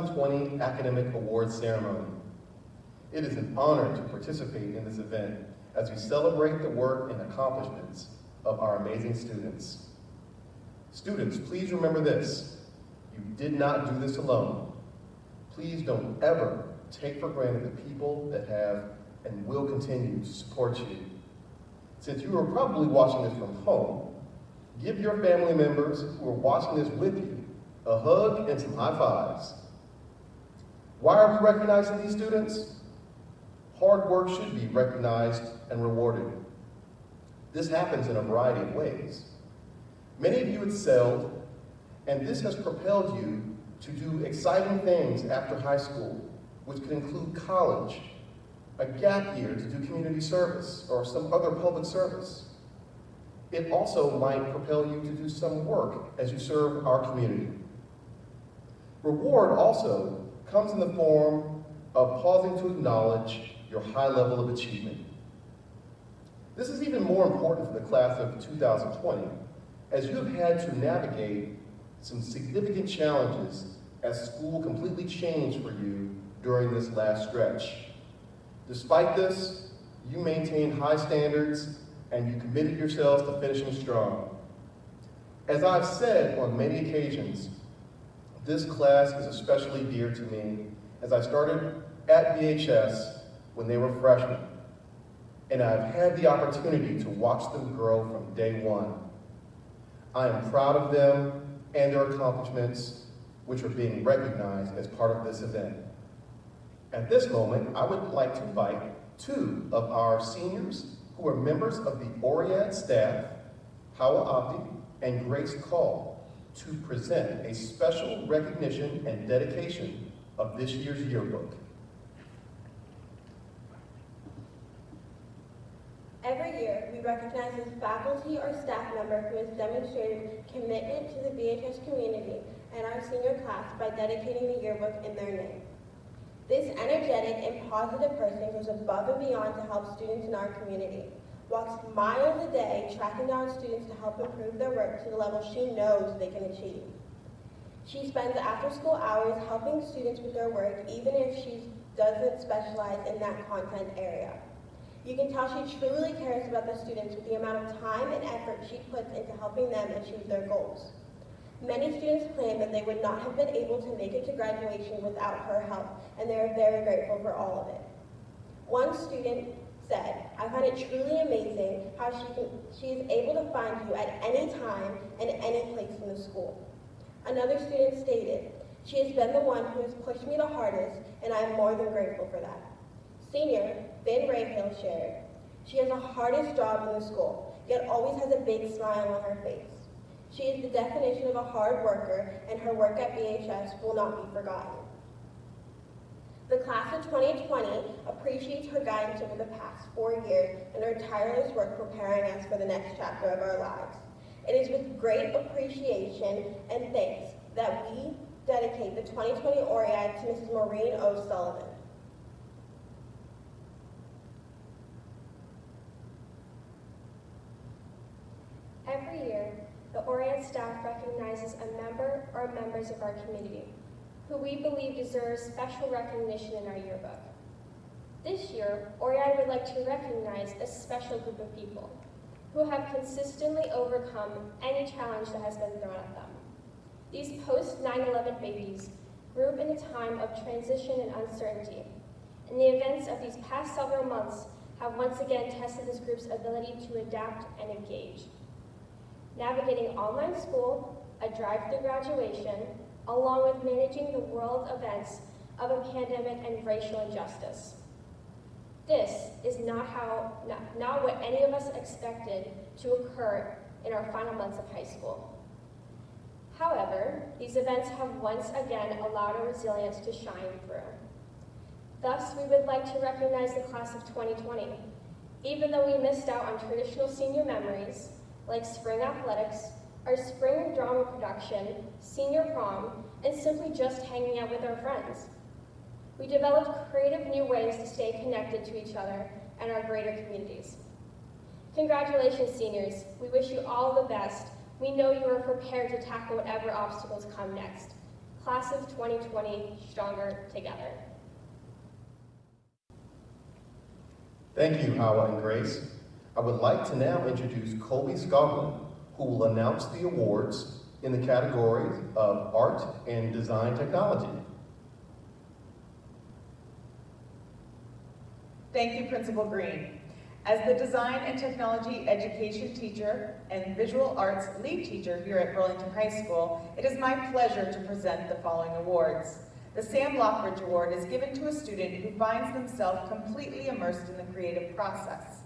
2020 Academic Awards Ceremony. It is an honor to participate in this event as we celebrate the work and accomplishments of our amazing students. Students, please remember this: you did not do this alone. Please don't ever take for granted the people that have and will continue to support you. Since you are probably watching this from home, give your family members who are watching this with you a hug and some high fives. Why are we recognizing these students? Hard work should be recognized and rewarded. This happens in a variety of ways. Many of you excelled, and this has propelled you to do exciting things after high school, which could include college, a gap year to do community service, or some other public service. It also might propel you to do some work as you serve our community. Reward also comes in the form of pausing to acknowledge your high level of achievement. This is even more important for the class of 2020, as you have had to navigate some significant challenges as school completely changed for you during this last stretch. Despite this, you maintained high standards and you committed yourselves to finishing strong. As I've said on many occasions, this class is especially dear to me, as I started at BHS when they were freshmen, and I've had the opportunity to watch them grow from day one. I am proud of them and their accomplishments, which are being recognized as part of this event. At this moment, I would like to invite two of our seniors who are members of the OREAD staff, HAWA, ABBI, and Grace Call, to present a special recognition and dedication of this year's yearbook. Every year, we recognize a faculty or staff member who has demonstrated commitment to the BHS community and our senior class by dedicating the yearbook in their name. This energetic and positive person goes above and beyond to help students in our community, walks miles a day tracking down students to help improve their work to the level she knows they can achieve. She spends after-school hours helping students with their work, even if she doesn't specialize in that content area. You can tell she truly cares about the students with the amount of time and effort she puts into helping them achieve their goals. Many students claim that they would not have been able to make it to graduation without her help, and they are very grateful for all of it. One student said, "I find it truly amazing how she is able to find you at any time and any place in the school." Another student stated, "She has been the one who has pushed me the hardest, and I am more than grateful for that." Senior Ben Rayhill shared, "She has the hardest job in the school, yet always has a big smile on her face. She is the definition of a hard worker, and her work at BHS will not be forgotten." The class of 2020 appreciates her guidance over the past 4 years and her tireless work preparing us for the next chapter of our lives. It is with great appreciation and thanks that we dedicate the 2020 OREAD to Mrs. Maureen O. Sullivan. Every year, the OREAD staff recognizes a member or members of our community who we believe deserves special recognition in our yearbook. This year, OREAD would like to recognize a special group of people who have consistently overcome any challenge that has been thrown at them. These post-9/11 babies grew up in a time of transition and uncertainty, and the events of these past several months have once again tested this group's ability to adapt and engage. Navigating online school, a drive to graduation, along with managing the world events of a pandemic and racial injustice. This is not what any of us expected to occur in our final months of high school. However, these events have once again allowed our resilience to shine through. Thus, we would like to recognize the class of 2020. Even though we missed out on traditional senior memories, like spring athletics, our spring drama production, senior prom, and simply just hanging out with our friends. We developed creative new ways to stay connected to each other and our greater communities. Congratulations, seniors. We wish you all the best. We know you are prepared to tackle whatever obstacles come next. Class of 2020, stronger together. Thank you, HAWA and Grace. I would like to now introduce Colby SKOGLUND, who will announce the awards in the categories of Art and Design Technology. Thank you, Principal Green. As the Design and Technology Education teacher and Visual Arts lead teacher here at Burlington High School, it is my pleasure to present the following awards. The Sam Lockridge Award is given to a student who finds themselves completely immersed in the creative process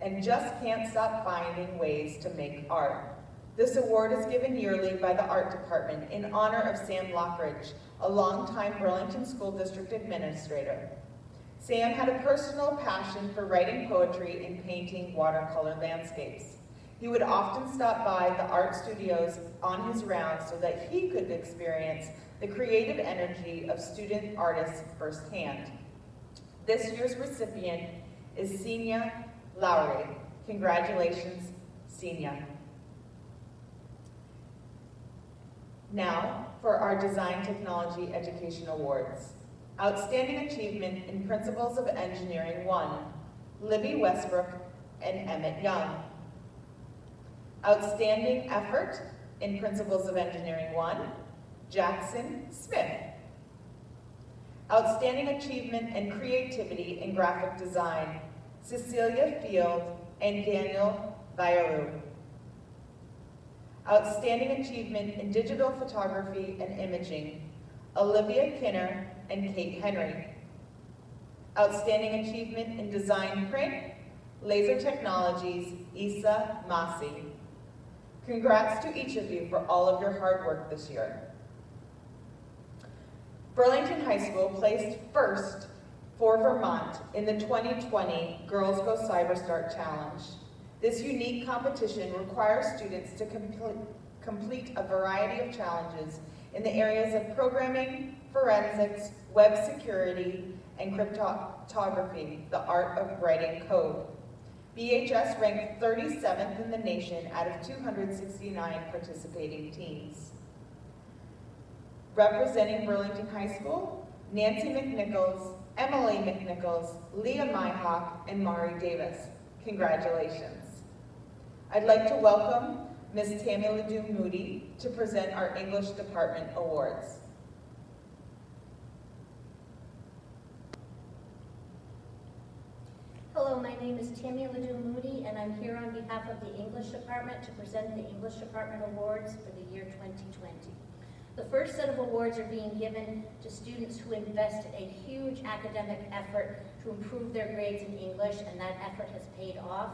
and just can't stop finding ways to make art. This award is given yearly by the Art Department in honor of Sam Lockridge, a longtime Burlington School District Administrator. Sam had a personal passion for writing poetry and painting watercolor landscapes. He would often stop by the art studios on his rounds so that he could experience the creative energy of student artists firsthand. This year's recipient is Senia Lowry. Congratulations, Senia. Now for our Design Technology Education Awards. Outstanding Achievement in Principles of Engineering 1, Libby Westbrook and Emmett Young. Outstanding Effort in Principles of Engineering 1, Jackson Smith. Outstanding Achievement and Creativity in Graphic Design, Cecilia Field and Daniel Vayaru. Outstanding Achievement in Digital Photography and Imaging, Olivia Kinner and Kate Henry. Outstanding Achievement in Design Print, Laser Technologies, Issa Masi. Congrats to each of you for all of your hard work this year. Burlington High School placed first for Vermont in the 2020 Girls Go CyberStart Challenge. This unique competition requires students to complete a variety of challenges in the areas of programming, forensics, web security, and cryptography, the art of writing code. BHS ranked 37th in the nation out of 269 participating teams. Representing Burlington High School, Nancy McNichols, Emily McNichols, Leah Myhawk, and Mari Davis. Congratulations. I'd like to welcome Ms. Tammie LEDOUX-MOODY to present our English Department Awards. Hello, my name is Tammie LEDOUX-MOODY, and I'm here on behalf of the English Department to present the English Department Awards for the year 2020. The first set of awards are being given to students who invested a huge academic effort to improve their grades in English, and that effort has paid off,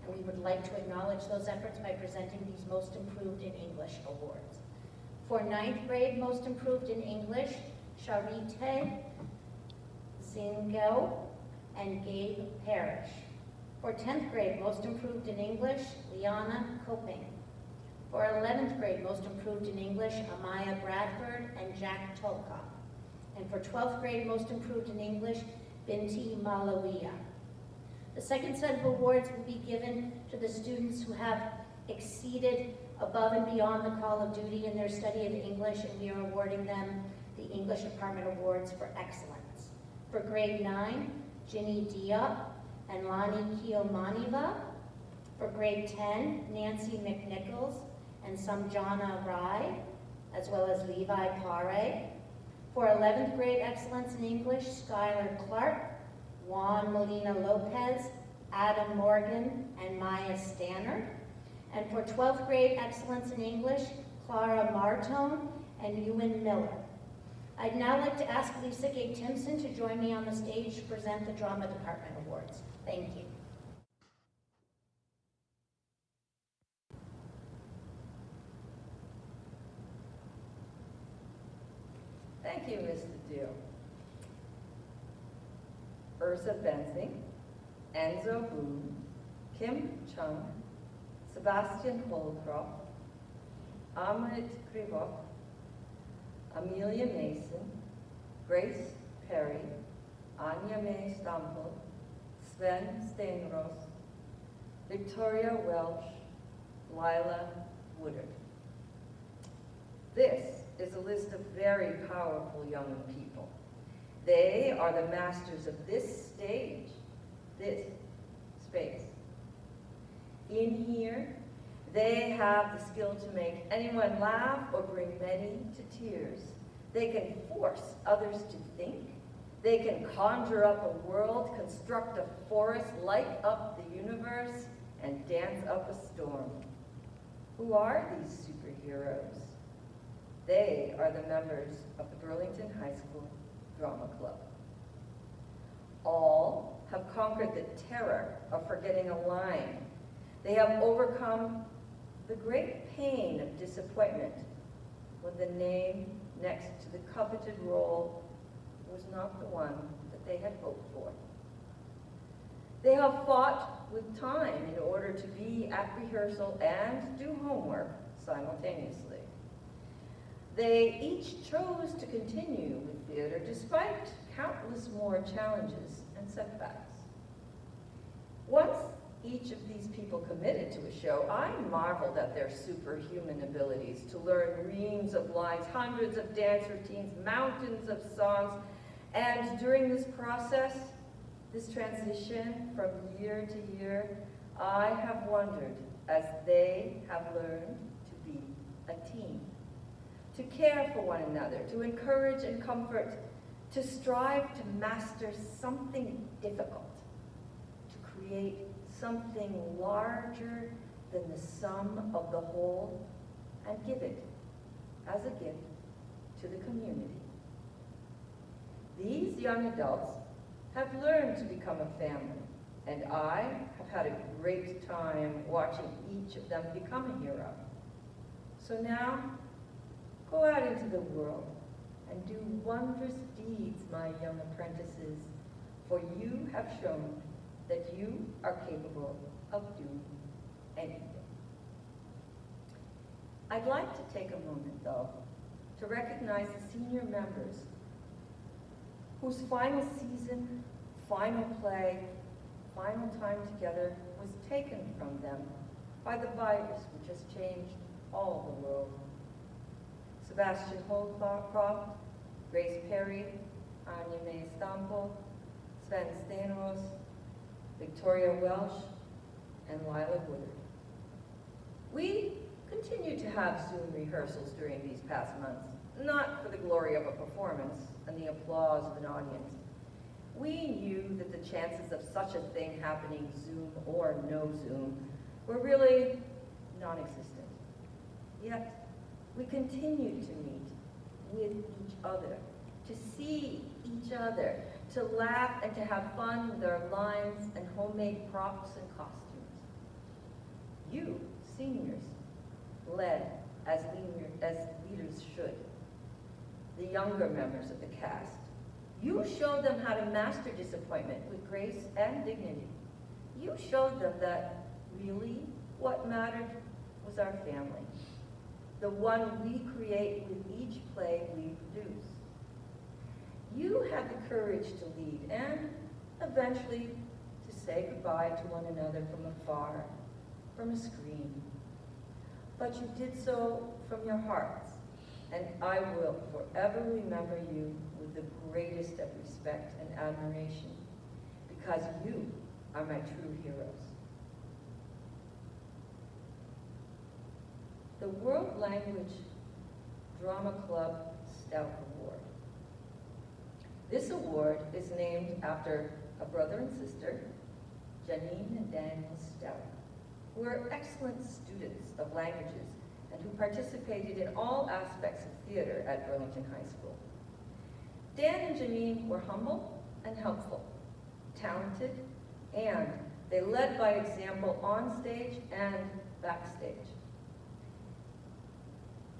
and we would like to acknowledge those efforts by presenting these Most Improved in English awards. For 9th grade Most Improved in English, Charite Zingo and Gabe Parrish. For 10th grade Most Improved in English, Liana Coping. For 11th grade Most Improved in English, Amaya Bradford and Jack Tolka. And for 12th grade Most Improved in English, Binti Malawiya. The second set of awards will be given to the students who have exceeded above and beyond the call of duty in their study of English, and we are awarding them the English Department Awards for Excellence. For grade 9, Ginny Diop and Lani Kiomaniva. For grade 10, Nancy McNichols and Samjana Rai, as well as Levi Pare. For 11th grade Excellence in English, Skylar Clark, Juan Molina Lopez, Adam Morgan, and Maya Stanner. And for 12th grade Excellence in English, Clara Martone and Ewan Miller. I'd now like to ask Lisa Gay Timpson to join me on the stage to present the Drama Department Awards. Thank you. Thank you, Ms. LeDoux. Ursa Benzing, Enzo Boone, Kim Chung, Sebastian Holcroft, Amit Krivok, Amelia Mason, Grace Perry, Anya May Stampel, Sven Steinros, Victoria Welch, Lila Woodard. This is a list of very powerful young people. They are the masters of this stage, this space. In here, they have the skill to make anyone laugh or bring many to tears. They can force others to think. They can conjure up a world, construct a forest, light up the universe, and dance up a storm. Who are these superheroes? They are the members of the Burlington High School Drama Club. All have conquered the terror of forgetting a line. They have overcome the great pain of disappointment when the name next to the coveted role was not the one that they had hoped for. They have fought with time in order to be at rehearsal and do homework simultaneously. They each chose to continue with theater despite countless more challenges and setbacks. Once each of these people committed to a show, I marveled at their superhuman abilities to learn reams of lines, hundreds of dance routines, mountains of songs, and during this process, this transition from year to year, I have wondered as they have learned to be a team, to care for one another, to encourage and comfort, to strive to master something difficult, to create something larger than the sum of the whole, and give it as a gift to the community. These young adults have learned to become a family, and I have had a great time watching each of them become a hero. So now, go out into the world and do wondrous deeds, my young apprentices, for you have shown that you are capable of doing anything. I'd like to take a moment, though, to recognize the senior members whose final season, final play, final time together was taken from them by the virus which has changed all the world. Sebastian Holcroft, Grace Perry, Anya May Stample, Sven Steenros, Victoria Welsh, and Lila Woodard. We continue to have Zoom rehearsals during these past months, not for the glory of a performance and the applause of an audience. We knew that the chances of such a thing happening, Zoom or no Zoom, were really non-existent. Yet, we continued to meet with each other, to see each other, to laugh and to have fun with our lines and homemade props and costumes. You, seniors, led as leaders should. The younger members of the cast, you showed them how to master disappointment with grace and dignity. You showed them that really what mattered was our family, the one we create with each play we produce. You had the courage to lead and eventually to say goodbye to one another from afar, from a screen. But you did so from your hearts, and I will forever remember you with the greatest of respect and admiration, because you are my true heroes. The World Language Drama Club Stout Award. This award is named after a brother and sister, Janine and Daniel Stout, who are excellent students of languages and who participated in all aspects of theater at Burlington High School. Dan and Janine were humble and helpful, talented, and they led by example on stage and backstage.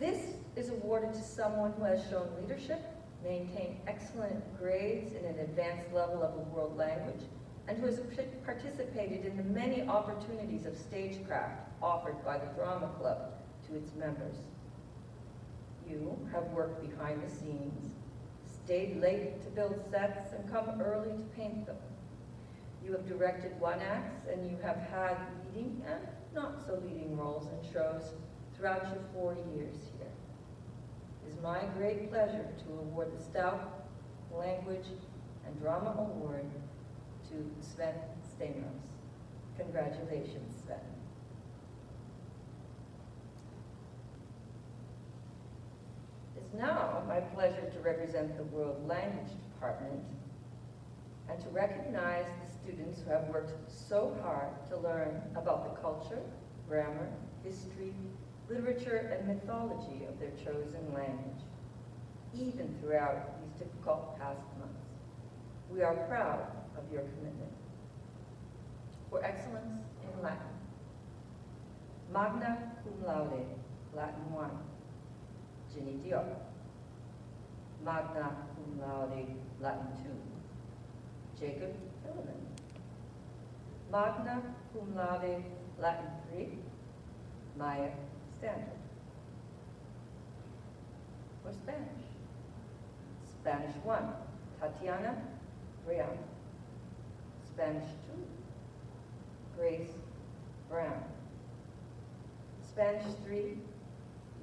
This is awarded to someone who has shown leadership, maintained excellent grades in an advanced level of a world language, and who has participated in the many opportunities of stagecraft offered by the Drama Club to its members. You have worked behind the scenes, stayed late to build sets, and come early to paint them. You have directed one acts, and you have had leading and not so leading roles in shows throughout your 4 years here. It is my great pleasure to award the Stout Language and Drama Award to Sven Stamos. Congratulations, Sven. It's now my pleasure to represent the World Language Department and to recognize the students who have worked so hard to learn about the culture, grammar, history, literature, and mythology of their chosen language, even throughout these difficult past months. We are proud of your commitment. For excellence in Latin, Magna Cum Laude, Latin 1, Ginny Diop. Magna Cum Laude, Latin 2, Jacob Hilliman. Magna Cum Laude, Latin 3, Maya Stanton. For Spanish, Spanish 1, Tatiana Brian. Spanish 2, Grace Brown. Spanish 3,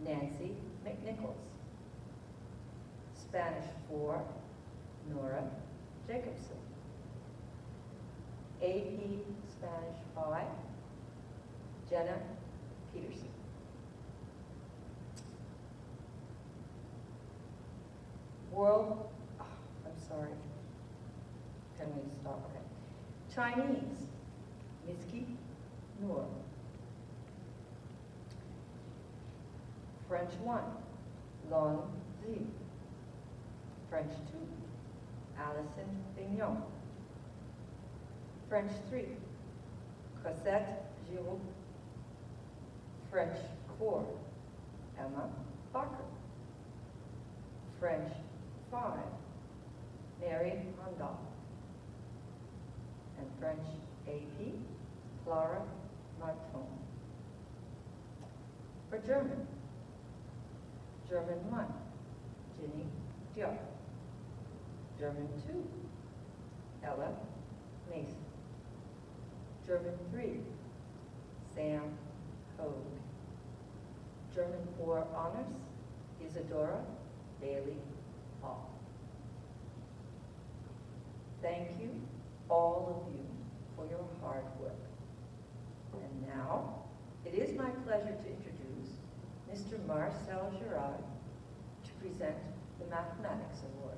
Nancy McNichols. Spanish 4, Nora Jacobson. AP Spanish 5, Jenna Peterson. Can we stop? Okay. Chinese, Mitski Noor. French 1, Long Zi. French 2, Alison Bignon. French 3, Cosette Giroux. French 4, Emma Barker. French 5, Mary Handel. And French AP, Clara Marton. For German, German 1, Ginny Diop. German 2, Ella Mason. German 3, Sam Hogue. German 4 honors, Isadora Bailey Hall. Thank you, all of you, for your hard work. And now, it is my pleasure to introduce Mr. Marcel Girard to present the Mathematics Award.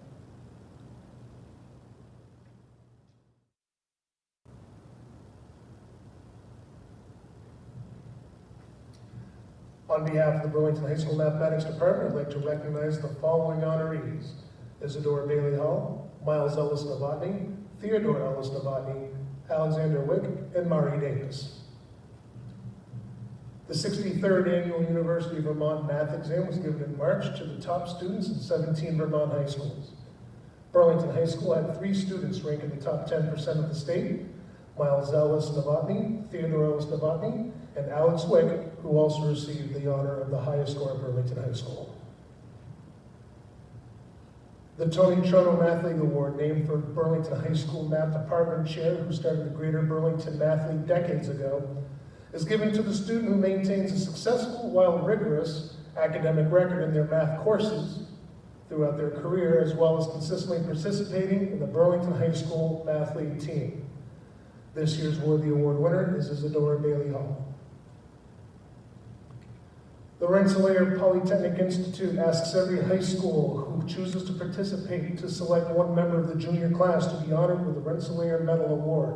On behalf of the Burlington High School Mathematics Department, I'd like to recognize the following honorees: Isadora Bailey Hall, Miles Ellis Novotny, Theodore Ellis Novotny, Alexander Wick, and Mari Davis. The 63rd Annual University of Vermont Math Exam was given in March to the top students in 17 Vermont high schools. Burlington High School had 3 students rank in the top 10% of the state: Miles Ellis Novotny, Theodore Ellis Novotny, and Alex Wick, who also received the honor of the highest score at Burlington High School. The Tony Trono Math League Award, named for Burlington High School Math Department Chair who started the Greater Burlington Math League decades ago, is given to the student who maintains a successful while rigorous academic record in their math courses throughout their career, as well as consistently participating in the Burlington High School Math League team. This year's worthy award winner is Isadora Bailey Hall. The Rensselaer Polytechnic Institute asks every high school who chooses to participate to select one member of the junior class to be honored with the Rensselaer Medal Award.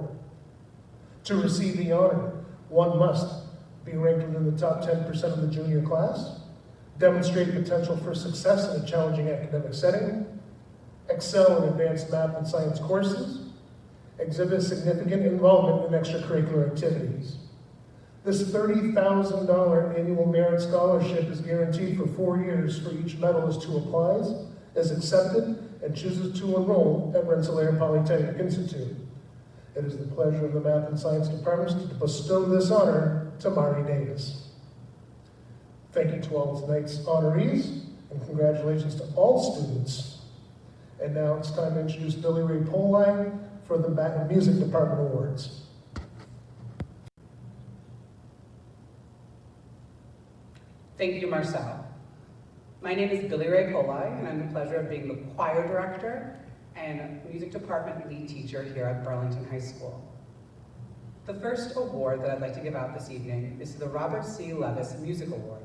To receive the honor, one must be ranked within the top 10% of the junior class, demonstrate potential for success in a challenging academic setting, excel in advanced math and science courses, exhibit significant involvement in extracurricular activities. This $30,000 annual merit scholarship is guaranteed for 4 years for each medalist who applies, is accepted, and chooses to enroll at Rensselaer Polytechnic Institute. It is the pleasure of the Math and Science Departments to bestow this honor to Mari Davis. Thank you to all tonight's honorees, and congratulations to all students. And now it's time to introduce Billy Ray Poli for the Music Department Awards. Thank you, Marcel. My name is Billy Ray POLI, and I have the pleasure of being the choir director and music department lead teacher here at Burlington High School. The first award that I'd like to give out this evening is the Robert C. Levis Music Award.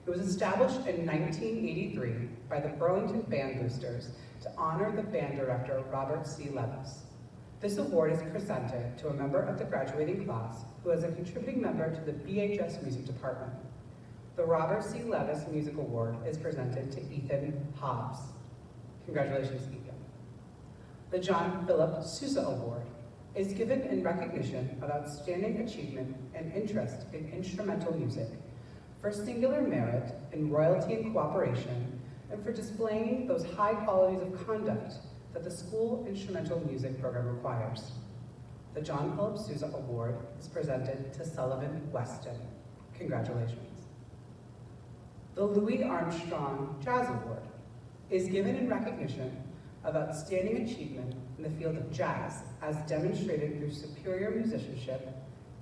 It was established in 1983 by the Burlington Band Boosters to honor the band director, Robert C. Levis. This award is presented to a member of the graduating class who is a contributing member to the BHS Music Department. The Robert C. Levis Music Award is presented to Ethan Hobbs. Congratulations, Ethan. The John Philip Sousa Award is given in recognition of outstanding achievement and interest in instrumental music, for singular merit in royalty and cooperation, and for displaying those high qualities of conduct that the school instrumental music program requires. The John Philip Sousa Award is presented to Sullivan Weston. Congratulations. The Louis Armstrong Jazz Award is given in recognition of outstanding achievement in the field of jazz as demonstrated through superior musicianship,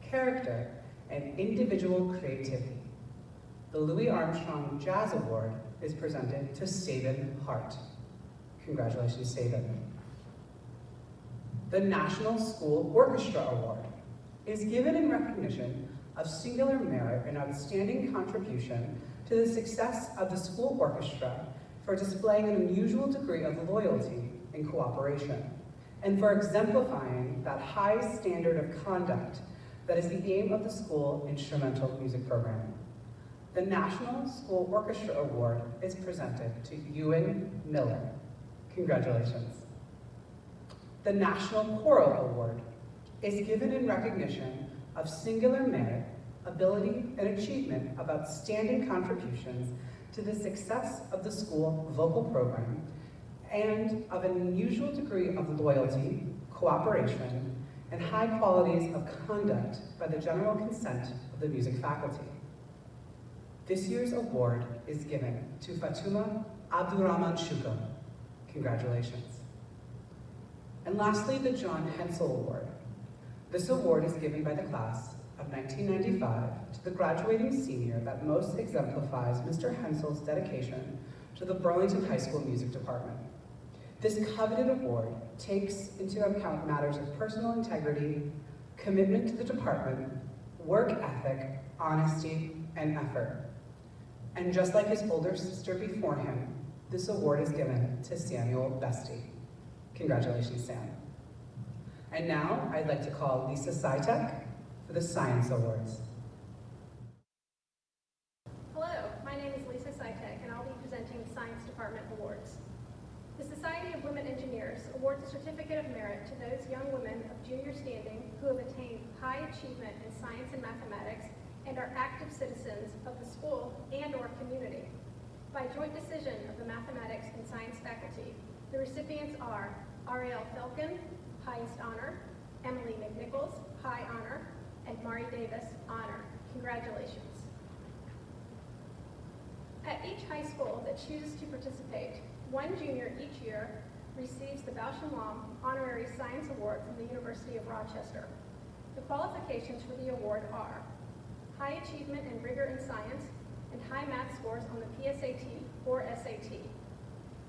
character, and individual creativity. The Louis Armstrong Jazz Award is presented to Sabin Hart. Congratulations, Sabin. The National School Orchestra Award is given in recognition of singular merit and outstanding contribution to the success of the school orchestra for displaying an unusual degree of loyalty and cooperation, and for exemplifying that high standard of conduct that is the aim of the school instrumental music program. The National School Orchestra Award is presented to Ewan Miller. Congratulations. The National Choral Award is given in recognition of singular merit, ability, and achievement of outstanding contributions to the success of the school vocal program and of an unusual degree of loyalty, cooperation, and high qualities of conduct by the general consent of the music faculty. This year's award is given to Fatuma Abdurrahman Shuka. Congratulations. And lastly, the John Hensel Award. This award is given by the class of 1995 to the graduating senior that most exemplifies Mr. Hensel's dedication to the Burlington High School Music Department. This coveted award takes into account matters of personal integrity, commitment to the department, work ethic, honesty, and effort. And just like his older sister before him, this award is given to Samuel Bestie. Congratulations, Sam. And now I'd like to call LEESA SITEK for the Science Awards. Hello, my name is LEESA SITEK, and I'll be presenting the Science Department Awards. The Society of Women Engineers awards a Certificate of Merit to those young women of junior standing who have attained high achievement in science and mathematics and are active citizens of the school and/or community. By joint decision of the Mathematics and Science faculty, the recipients are Ariel Felkin, highest honor, Emily McNichols, high honor, and Mari Davis, honor. Congratulations. At each high school that chooses to participate, one junior each year receives the Bausch & Lomb Honorary Science Award from the University of Rochester. The qualifications for the award are high achievement and rigor in science and high math scores on the PSAT or SAT.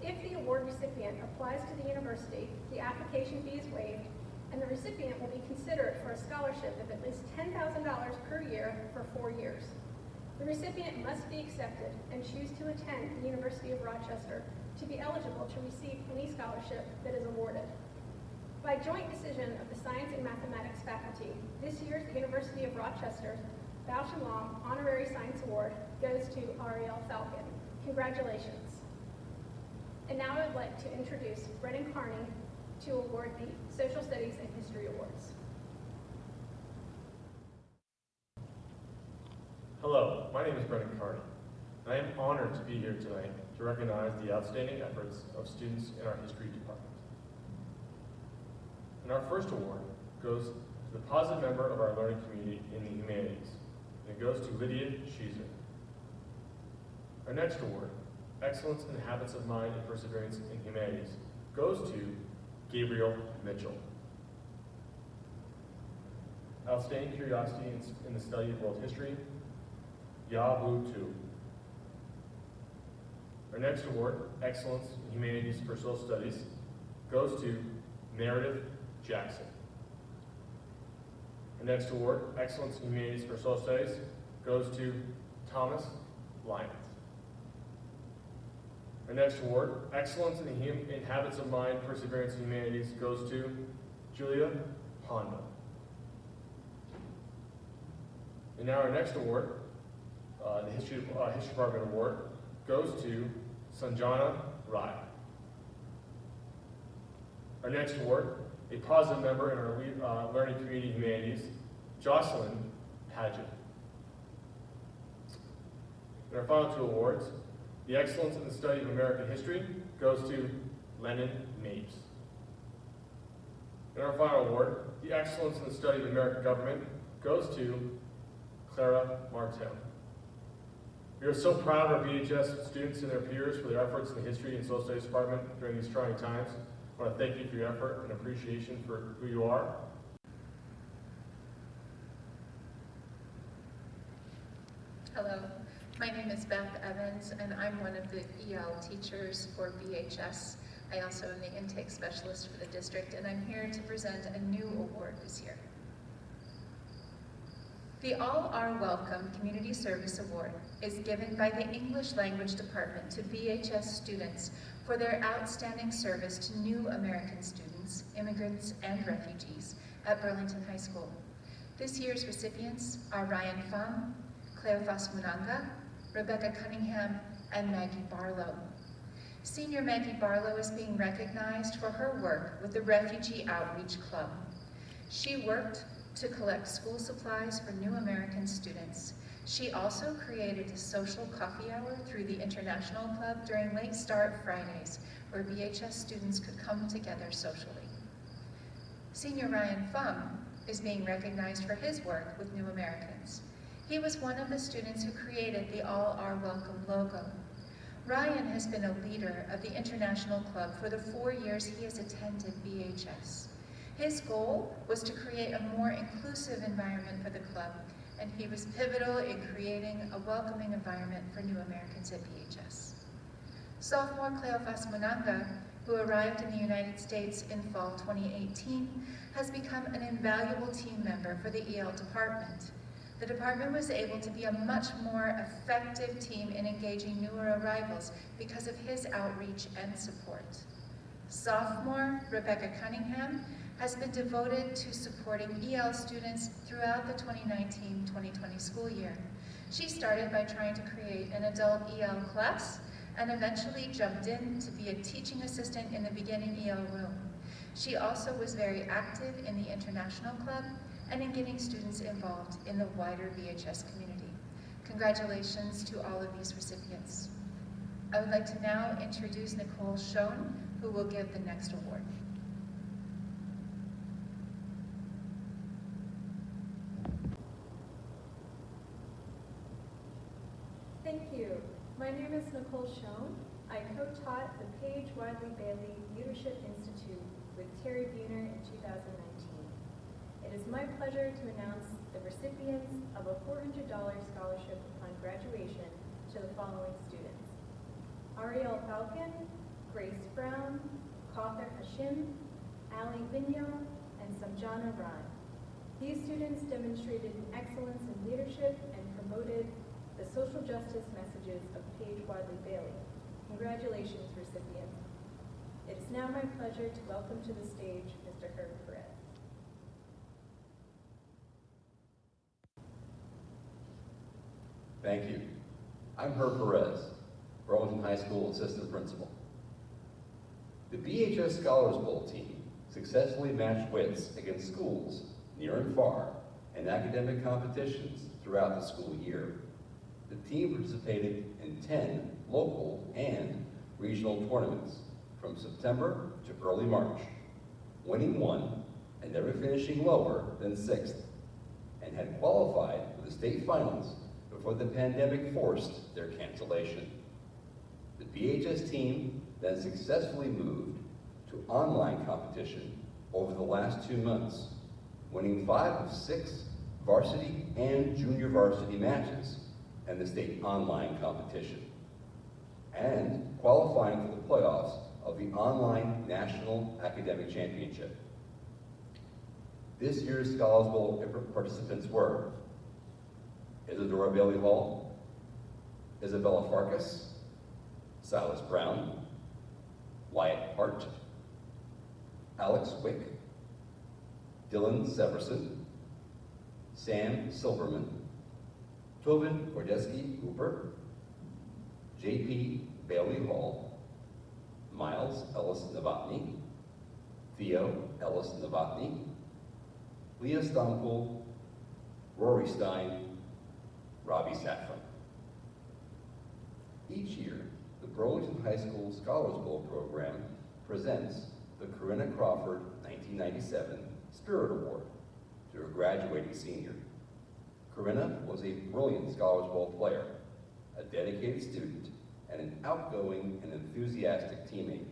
If the award recipient applies to the university, the application fee is waived, and the recipient will be considered for a scholarship of at least $10,000 per year for 4 years. The recipient must be accepted and choose to attend the University of Rochester to be eligible to receive any scholarship that is awarded. By joint decision of the Science and Mathematics faculty, this year's University of Rochester's Bausch & Lomb Honorary Science Award goes to Ariel Falcon. Congratulations. And now I would like to introduce Brennan Carney to award the Social Studies and History Awards. Hello, my name is Brennan Carney, and I am honored to be here tonight to recognize the outstanding efforts of students in our history department. And our first award goes to the positive member of our learning community in the humanities, and it goes to Lydia Sheezer. Our next award, Excellence in Habits of Mind and Perseverance in Humanities, goes to Gabriel Mitchell. Outstanding Curiosity in the Study of World History, Ya Wu Tu. Our next award, Excellence in Humanities for Social Studies, goes to Meredith Jackson. Our next award, Excellence in Humanities for Social Studies, goes to Thomas Lyons. Our next award, Excellence in Habits of Mind, Perseverance in Humanities, goes to Julia Honda. And now our next award, the History Department Award, goes to Sanjana Rai. Our next award, a positive member in our Learning Community Humanities, Jocelyn Padgett. And our final two awards, the Excellence in the Study of American History goes to Lennon Mapes. And our final award, the Excellence in the Study of American Government, goes to Clara Martel. We are so proud of our BHS students and their peers for their efforts in the History and Social Studies Department during these trying times. I want to thank you for your effort and appreciation for who you are. Hello, my name is Beth Evans, and I'm one of the EL teachers for BHS. I also am the intake specialist for the district, and I'm here to present a new award this year. The All Are Welcome Community Service Award is given by the English Language Department to BHS students for their outstanding service to new American students, immigrants, and refugees at Burlington High School. This year's recipients are Ryan Pham, Cleophas Munanga, Rebecca Cunningham, and Maggie Barlow. Senior Maggie Barlow is being recognized for her work with the Refugee Outreach Club. She worked to collect school supplies for new American students. She also created a social coffee hour through the International Club during Late Start Fridays, where BHS students could come together socially. Senior Ryan Pham is being recognized for his work with new Americans. He was one of the students who created the All Are Welcome logo. Ryan has been a leader of the International Club for the 4 years he has attended BHS. His goal was to create a more inclusive environment for the club, and he was pivotal in creating a welcoming environment for new Americans at BHS. Sophomore Cleophas Munanga, who arrived in the United States in fall 2018, has become an invaluable team member for the EL department. The department was able to be a much more effective team in engaging newer arrivals because of his outreach and support. Sophomore Rebecca Cunningham has been devoted to supporting EL students throughout the 2019-2020 school year. She started by trying to create an adult EL class and eventually jumped in to be a teaching assistant in the beginning EL room. She also was very active in the International Club and in getting students involved in the wider BHS community. Congratulations to all of these recipients. I would like to now introduce Nicole SCHOEN, who will give the next award. Thank you. My name is Nicole SCHOEN. I co-taught the Paige Wadley Bailey Leadership Institute with Terry Buhner in 2019. It is my pleasure to announce the recipients of a $400 scholarship upon graduation to the following students: Ariel Falcon, Grace Brown, Kauthar Hashim, Ali Vigno, and Samjana Rai. These students demonstrated excellence in leadership and promoted the social justice messages of Paige Wadley Bailey. Congratulations, recipients. It is now my pleasure to welcome to the stage Mr. Herb Perez. Thank you. I'm Herb Perez, Burlington High School Assistant Principal. The BHS Scholars Bowl team successfully matched wits against schools near and far in academic competitions throughout the school year. The team participated in 10 local and regional tournaments from September to early March, winning one and never finishing lower than 6th, and had qualified for the state finals before the pandemic forced their cancellation. The BHS team then successfully moved to online competition over the last 2 months, winning 5 of 6 varsity and junior varsity matches and the state online competition. and qualifying for the playoffs of the online National Academic Championship. This year's Scholars Bowl participants were Isadora Bailey Hall, Isabella Farkas, Silas Brown, Wyatt Hart, Alex Wick, Dylan Severson, Sam Silverman, Tobin Gordeski Hooper, J.P. Bailey Hall, Miles Ellis Novotny, Theo Ellis Novotny, Leah Stompool, Rory Stein, Robbie Saffron. Each year, the Burlington High School Scholars Bowl program presents the Corinna Crawford 1997 Spirit Award to a graduating senior. Corinna was a brilliant Scholars Bowl player, a dedicated student, and an outgoing and enthusiastic teammate.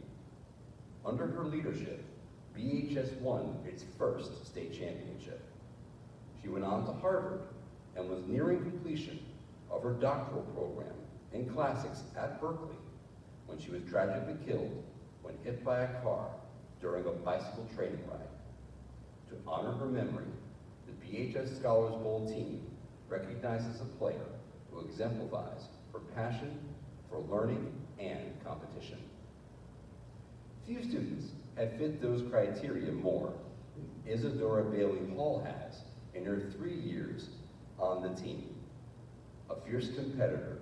Under her leadership, BHS won its first state championship. She went on to Harvard and was nearing completion of her doctoral program in classics at Berkeley when she was tragically killed when hit by a car during a bicycle training ride. To honor her memory, the BHS Scholars Bowl team recognizes a player who exemplifies her passion for learning and competition. Few students have fit those criteria more than Isadora Bailey Hall has in her 3 years on the team. A fierce competitor,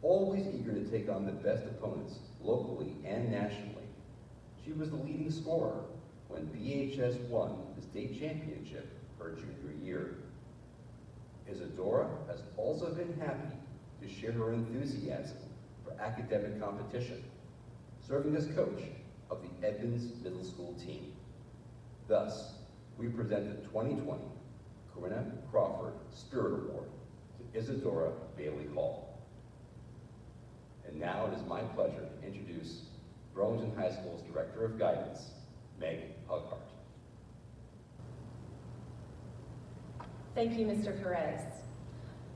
always eager to take on the best opponents locally and nationally. She was the leading scorer when BHS won the state championship her junior year. Isadora has also been happy to share her enthusiasm for academic competition, serving as coach of the Edmonds Middle School team. Thus, we present the 2020 Corinna Crawford Spirit Award to Isadora Bailey Hall. And now it is my pleasure to introduce Burlington High School's Director of Guidance, Meg HUGHART. Thank you, Mr. Perez.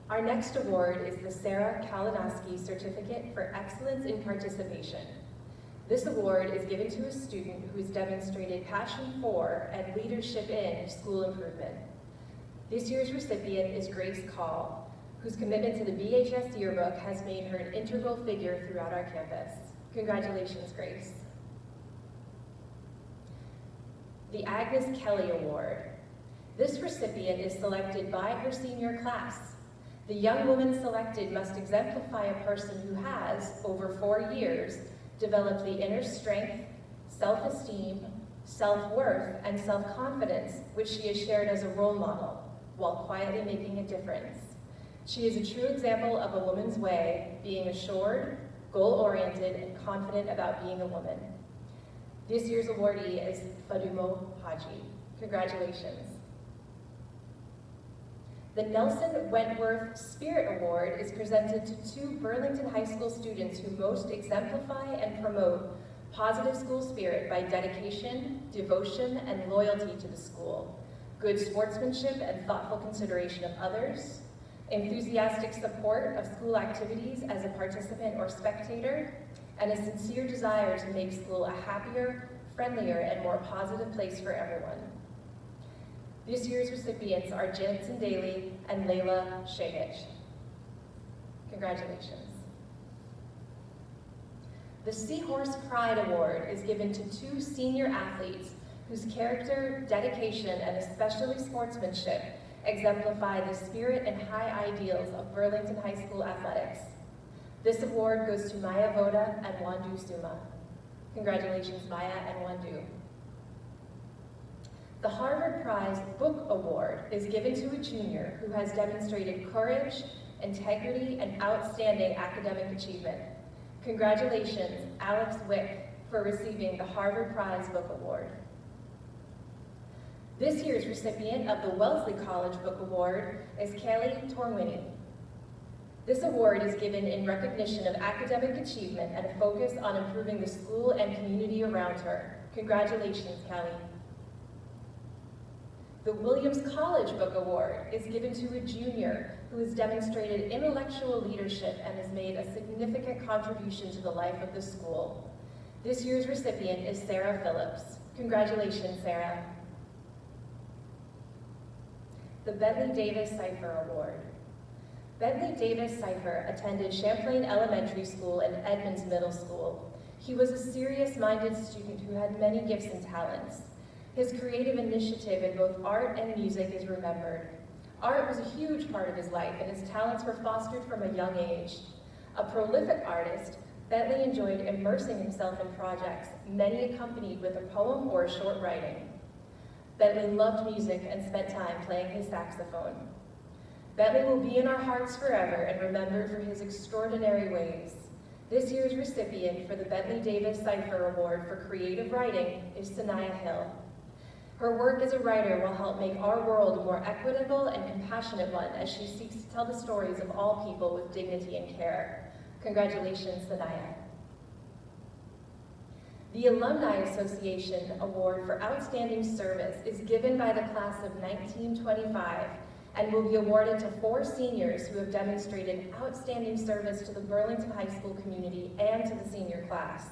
Our next award is the Sarah Kalinowski Certificate for Excellence in Participation. This award is given to a student who has demonstrated passion for and leadership in school improvement. This year's recipient is Grace KAHL, whose commitment to the BHS yearbook has made her an integral figure throughout our campus. Congratulations, Grace. The Agnes Kelly Award. This recipient is selected by her senior class. The young woman selected must exemplify a person who has, over 4 years, developed the inner strength, self-esteem, self-worth, and self-confidence which she has shared as a role model, while quietly making a difference. She is a true example of a woman's way, being assured, goal-oriented, and confident about being a woman. This year's awardee is Fadumo Haji. Congratulations. The Nelson Wentworth Spirit Award is presented to 2 Burlington High School students who most exemplify and promote positive school spirit by dedication, devotion, and loyalty to the school, good sportsmanship and thoughtful consideration of others, enthusiastic support of school activities as a participant or spectator, and a sincere desire to make school a happier, friendlier, and more positive place for everyone. This year's recipients are Jansen Daly and Layla Shahich. Congratulations. The Seahorse Pride Award is given to 2 senior athletes whose character, dedication, and especially sportsmanship exemplify the spirit and high ideals of Burlington High School athletics. This award goes to Maya Voda and Wandu Suma. Congratulations, Maya and Wandu. The Harvard Prize Book Award is given to a junior who has demonstrated courage, integrity, and outstanding academic achievement. Congratulations, Alex Wick, for receiving the Harvard Prize Book Award. This year's recipient of the Wellesley College Book Award is Kaylee Tornwini. This award is given in recognition of academic achievement and a focus on improving the school and community around her. Congratulations, Kelly. The Williams College Book Award is given to a junior who has demonstrated intellectual leadership and has made a significant contribution to the life of the school. This year's recipient is Sarah Phillips. Congratulations, Sarah. The Bentley Davis Cipher Award. Bentley Davis Cipher attended Champlain Elementary School and Edmonds Middle School. He was a serious-minded student who had many gifts and talents. His creative initiative in both art and music is remembered. Art was a huge part of his life, and his talents were fostered from a young age. A prolific artist, Bentley enjoyed immersing himself in projects, many accompanied with a poem or a short writing. Bentley loved music and spent time playing his saxophone. Bentley will be in our hearts forever and remembered for his extraordinary ways. This year's recipient for the Bentley Davis Cipher Award for Creative Writing is Sanaya Hill. Her work as a writer will help make our world a more equitable and compassionate one as she seeks to tell the stories of all people with dignity and care. Congratulations, Sanaya. The Alumni Association Award for Outstanding Service is given by the class of 1925 and will be awarded to 4 seniors who have demonstrated outstanding service to the Burlington High School community and to the senior class.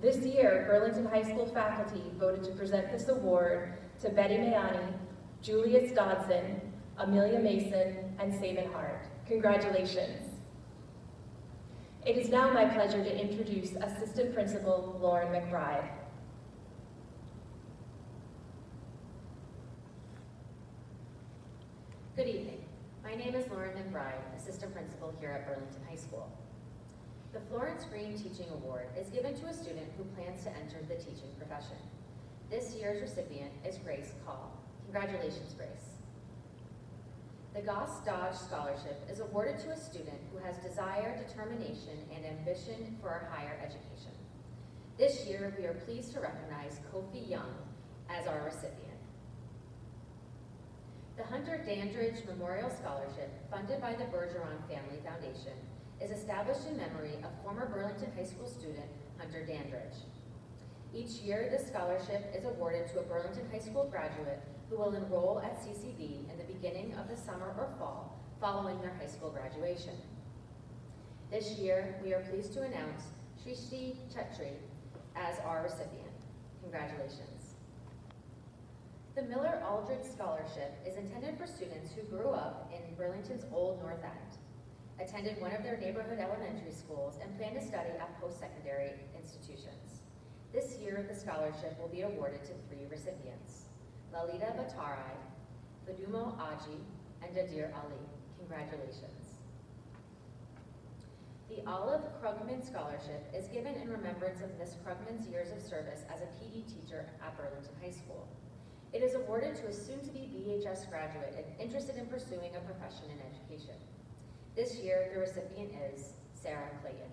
This year, Burlington High School faculty voted to present this award to Betty Mayani, Julius Dodson, Amelia Mason, and Sabin Hart. Congratulations. It is now my pleasure to introduce Assistant Principal Lauren McBride. Good evening. My name is Lauren McBride, Assistant Principal here at Burlington High School. The Florence Green Teaching Award is given to a student who plans to enter the teaching profession. This year's recipient is Grace KAHL. Congratulations, Grace. The Goss Dodge Scholarship is awarded to a student who has desire, determination, and ambition for our higher education. This year, we are pleased to recognize Kofi Young as our recipient. The Hunter Dandridge Memorial Scholarship, funded by the Bergeron Family Foundation, is established in memory of former Burlington High School student Hunter Dandridge. Each year, this scholarship is awarded to a Burlington High School graduate who will enroll at CCB in the beginning of the summer or fall following their high school graduation. This year, we are pleased to announce Shrishti Chetri as our recipient. Congratulations. The Miller Aldridge Scholarship is intended for students who grew up in Burlington's Old North End, attended one of their neighborhood elementary schools, and plan to study at post-secondary institutions. This year, the scholarship will be awarded to 3 recipients: Lalita Batarai, Fadumo Aji, and Dadir Ali. Congratulations. The Olive Krugman Scholarship is given in remembrance of Miss Krugman's years of service as a PE teacher at Burlington High School. It is awarded to a soon-to-be BHS graduate and interested in pursuing a profession in education. This year, the recipient is Sarah Clayton.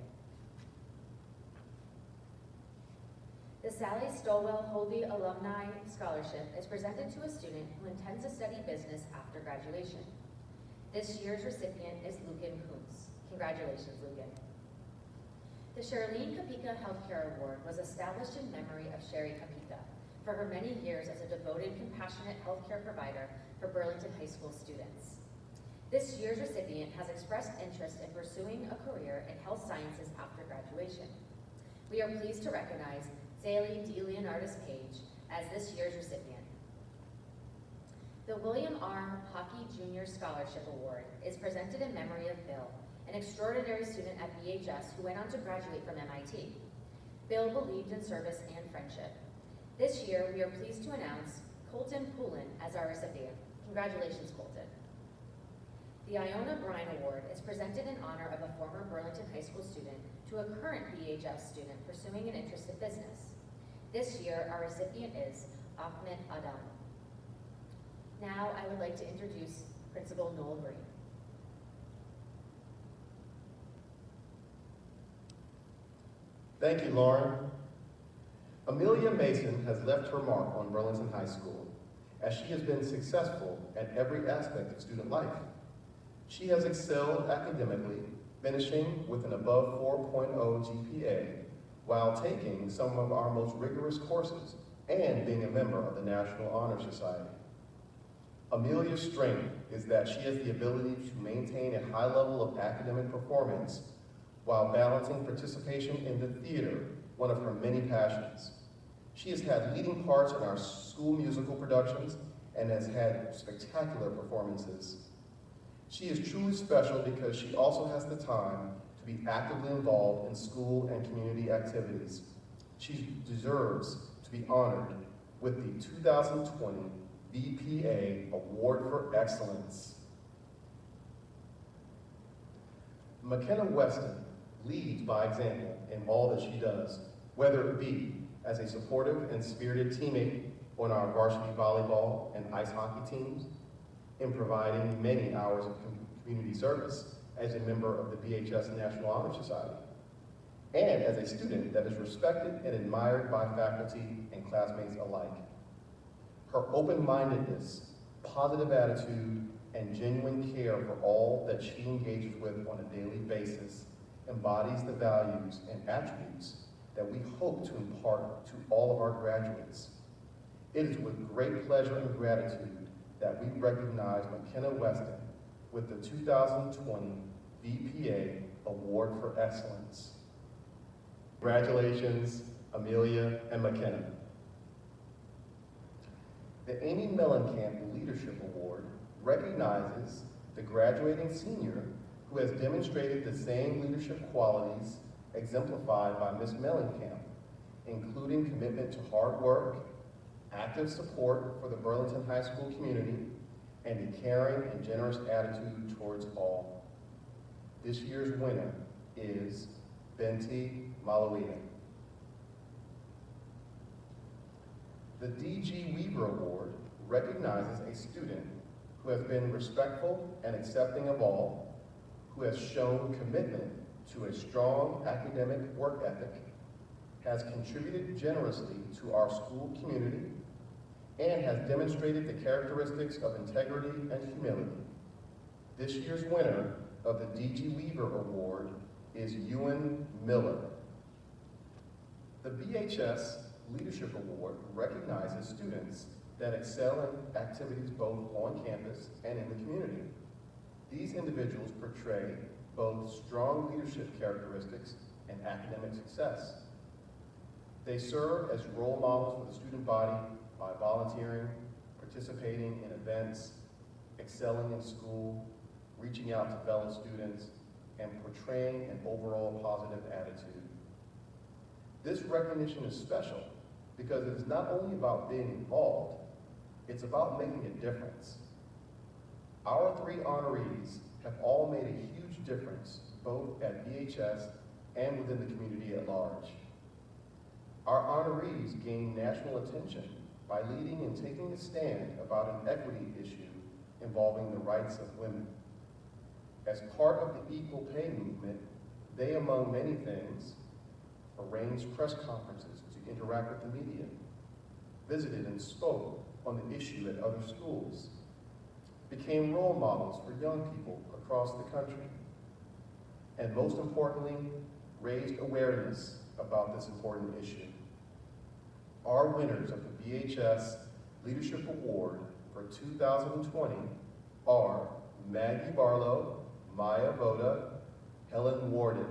The Sally Stowell Holby Alumni Scholarship is presented to a student who intends to study business after graduation. This year's recipient is Lucan Kuntz. Congratulations, Lucan. The Charlene Kapika Healthcare Award was established in memory of Sherry Kapika for her many years as a devoted, compassionate healthcare provider for Burlington High School students. This year's recipient has expressed interest in pursuing a career in health sciences after graduation. We are pleased to recognize Zaylee D. Leonardis Page as this year's recipient. The William R. Hockey Junior Scholarship Award is presented in memory of Bill, an extraordinary student at BHS who went on to graduate from MIT. Bill believed in service and friendship. This year, we are pleased to announce Colton Poulin as our recipient. Congratulations, Colton. The Iona Brine Award is presented in honor of a former Burlington High School student to a current BHS student pursuing an interest in business. This year, our recipient is Ahmed Adam. Now, I would like to introduce Principal Noel Green. Thank you, Lauren. Amelia Mason has left her mark on Burlington High School, as she has been successful at every aspect of student life. She has excelled academically, finishing with an above 4.0 GPA, while taking some of our most rigorous courses and being a member of the National Honor Society. Amelia's strength is that she has the ability to maintain a high level of academic performance while balancing participation in the theater, one of her many passions. She has had leading parts in our school musical productions and has had spectacular performances. She is truly special because she also has the time to be actively involved in school and community activities. She deserves to be honored with the 2020 BPA Award for Excellence. McKenna Weston leads by example in all that she does, whether it be as a supportive and spirited teammate on our varsity volleyball and ice hockey teams, in providing many hours of community service as a member of the BHS National Honor Society, and as a student that is respected and admired by faculty and classmates alike. Her open-mindedness, positive attitude, and genuine care for all that she engages with on a daily basis embodies the values and attributes that we hope to impart to all of our graduates. It is with great pleasure and gratitude that we recognize McKenna Weston with the 2020 BPA Award for Excellence. Congratulations, Amelia and McKenna. The Amy Mellencamp Leadership Award recognizes the graduating senior who has demonstrated the same leadership qualities exemplified by Ms. Mellencamp, including commitment to hard work, active support for the Burlington High School community, and a caring and generous attitude towards all. This year's winner is Benti Malawina. The D.G. Weaver Award recognizes a student who has been respectful and accepting of all, who has shown commitment to a strong academic work ethic, has contributed generously to our school community, and has demonstrated the characteristics of integrity and humility. This year's winner of the D.G. Weaver Award is Ewan Miller. The BHS Leadership Award recognizes students that excel in activities both on campus and in the community. These individuals portray both strong leadership characteristics and academic success. They serve as role models for the student body by volunteering, participating in events, excelling in school, reaching out to fellow students, and portraying an overall positive attitude. This recognition is special because it is not only about being involved, it's about making a difference. Our three honorees have all made a huge difference, both at BHS and within the community at large. Our honorees gained national attention by leading and taking a stand about an equity issue involving the rights of women. As part of the equal pay movement, they, among many things, arranged press conferences to interact with the media, visited and spoke on the issue at other schools, became role models for young people across the country, and most importantly, raised awareness about this important issue. Our winners of the BHS Leadership Award for 2020 are Maggie Barlow, Maya Voda, Helen Warden.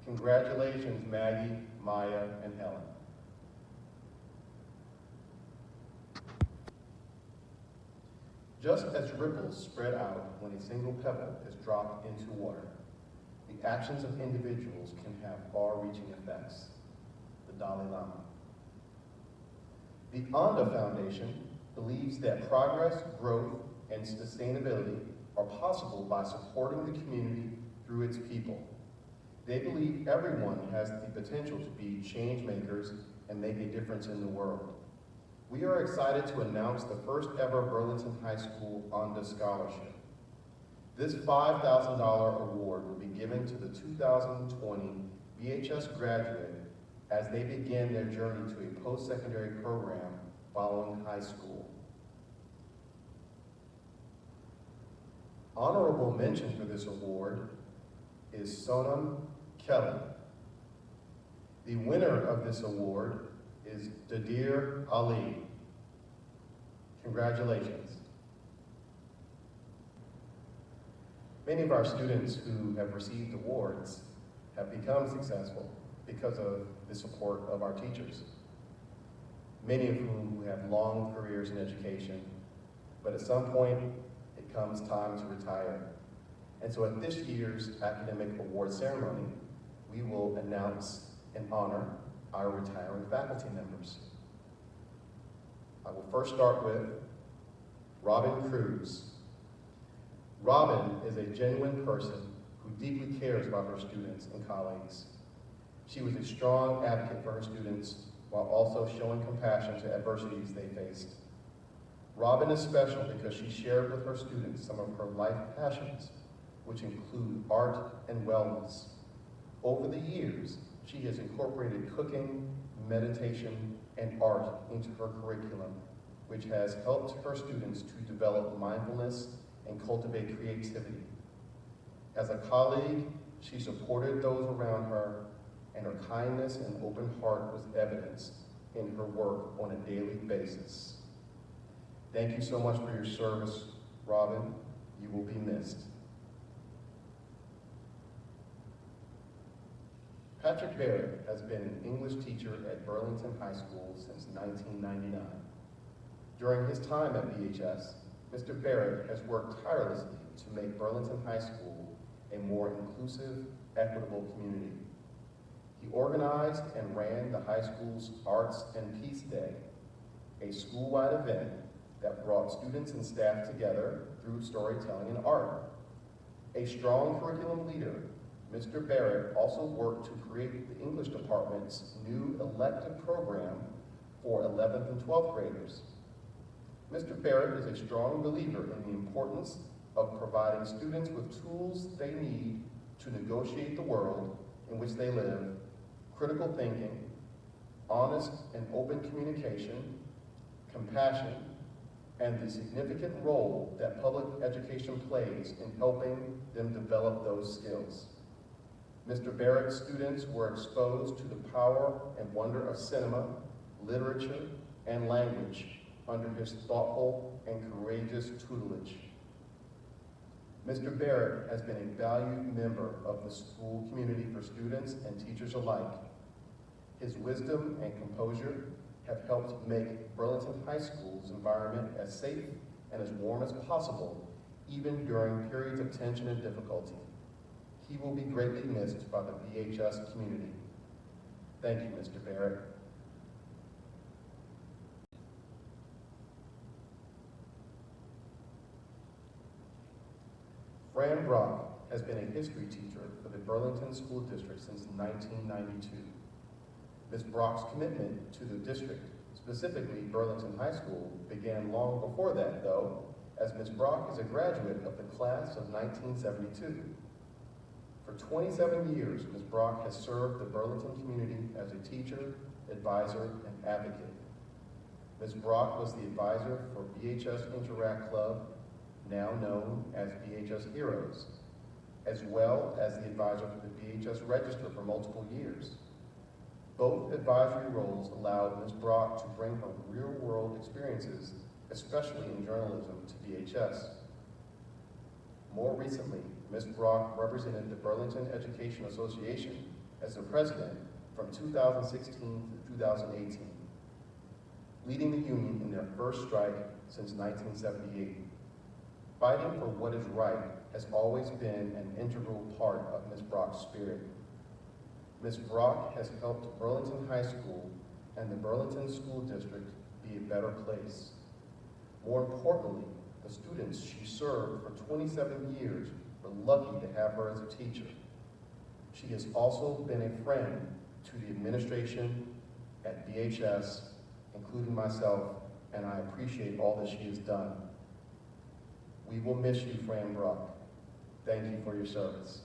Congratulations, Maggie, Maya, and Helen. Just as ripples spread out when a single pebble is dropped into water, the actions of individuals can have far-reaching effects. The Dalai Lama. The Anda Foundation believes that progress, growth, and sustainability are possible by supporting the community through its people. They believe everyone has the potential to be change makers and make a difference in the world. We are excited to announce the first ever Burlington High School Anda Scholarship. This $5,000 award will be given to the 2020 BHS graduate as they begin their journey to a post-secondary program following high school. Honorable mention for this award is Sonam Kelly. The winner of this award is Dadir Ali. Congratulations. Many of our students who have received awards have become successful because of the support of our teachers, many of whom have long careers in education, but at some point it comes time to retire. And so at this year's academic award ceremony, we will announce and honor our retiring faculty members. I will first start with Robin Cruz. Robin is a genuine person who deeply cares about her students and colleagues. She was a strong advocate for her students while also showing compassion to adversities they faced. Robin is special because she shared with her students some of her life passions, which include art and wellness. Over the years, she has incorporated cooking, meditation, and art into her curriculum, which has helped her students to develop mindfulness and cultivate creativity. As a colleague, she supported those around her, and her kindness and open heart was evidenced in her work on a daily basis. Thank you so much for your service, Robin. You will be missed. Patrick Barrett has been an English teacher at Burlington High School since 1999. During his time at BHS, Mr. Barrett has worked tirelessly to make Burlington High School a more inclusive, equitable community. He organized and ran the high school's Arts and Peace Day, a school-wide event that brought students and staff together through storytelling and art. A strong curriculum leader, Mr. Barrett also worked to create the English department's new elective program for 11th and 12th graders. Mr. Barrett is a strong believer in the importance of providing students with tools they need to negotiate the world in which they live, critical thinking, honest and open communication, compassion, and the significant role that public education plays in helping them develop those skills. Mr. Barrett's students were exposed to the power and wonder of cinema, literature, and language under his thoughtful and courageous tutelage. Mr. Barrett has been a valued member of the school community for students and teachers alike. His wisdom and composure have helped make Burlington High School's environment as safe and as warm as possible, even during periods of tension and difficulty. He will be greatly missed by the BHS community. Thank you, Mr. Barrett. Fran Brock has been a history teacher for the Burlington School District since 1992. Ms. Brock's commitment to the district, specifically Burlington High School, began long before that, though, as Ms. Brock is a graduate of the class of 1972. For 27 years, Ms. Brock has served the Burlington community as a teacher, advisor, and advocate. Ms. Brock was the advisor for BHS Interact Club, now known as BHS Heroes, as well as the advisor for the BHS Register for multiple years. Both advisory roles allowed Ms. Brock to bring her real-world experiences, especially in journalism, to BHS. More recently, Ms. Brock represented the Burlington Education Association as the president from 2016 to 2018, leading the union in their first strike since 1978. Fighting for what is right has always been an integral part of Ms. Brock's spirit. Ms. Brock has helped Burlington High School and the Burlington School District be a better place. More importantly, the students she served for 27 years were lucky to have her as a teacher. She has also been a friend to the administration at BHS, including myself, and I appreciate all that she has done. We will miss you, Fran Brock. Thank you for your service.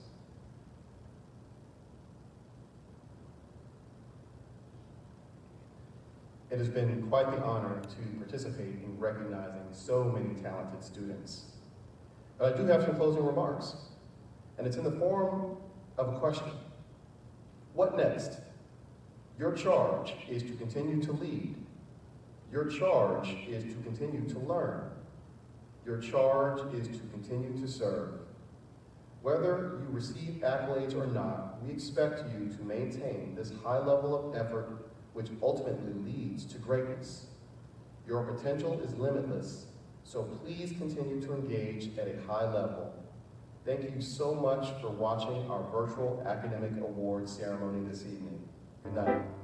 It has been quite the honor to participate in recognizing so many talented students. But I do have some closing remarks, and it's in the form of a question. What next? Your charge is to continue to lead. Your charge is to continue to learn. Your charge is to continue to serve. Whether you receive accolades or not, we expect you to maintain this high level of effort which ultimately leads to greatness. Your potential is limitless, so please continue to engage at a high level. Thank you so much for watching our virtual academic awards ceremony this evening. Good night.